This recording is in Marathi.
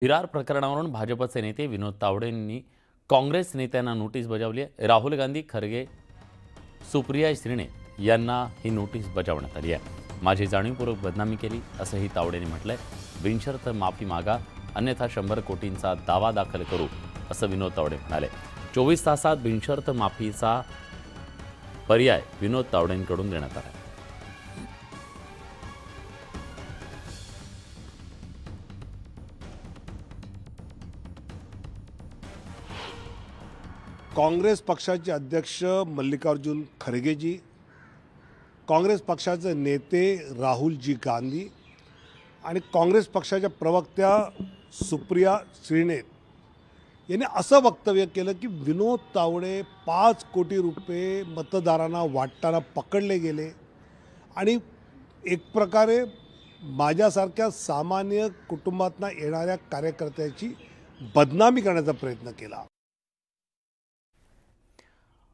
विरार प्रकरणावरून भाजपचे नेते विनोद तावडे यांनी काँग्रेस नेत्यांना नोटीस बजावली आहे। राहुल गांधी, खरगे, सुप्रिया श्रीने यांना ही नोटीस बजावण्यात आली आहे। माझी जाणीवपूर्वक बदनामी केली असंही तावडेंनी म्हटलंय। बिनशर्त माफी मागा, अन्यथा 100 कोटींचा दावा दाखल करू असं विनोद तावडे म्हणाले। 24 तासात बिनशर्त माफीचा पर्याय विनोद तावडेंकडून देण्यात आला। काँग्रेस पक्षाचे अध्यक्ष मल्लिकार्जुन खरगेजी, काँग्रेस पक्षाचे नेते राहुलजी गांधी आणि काँग्रेस पक्षाच्या प्रवक्त्या सुप्रिया श्रीने यांनी असं वक्तव्य केलं की विनोद तावडे 5 कोटी रुपये मतदारांना वाटताना पकडले गेले आणि एक प्रकारे माझ्यासारख्या सामान्य कुटुंबातून येणाऱ्या कार्यकर्त्याची बदनामी करण्याचा प्रयत्न केला।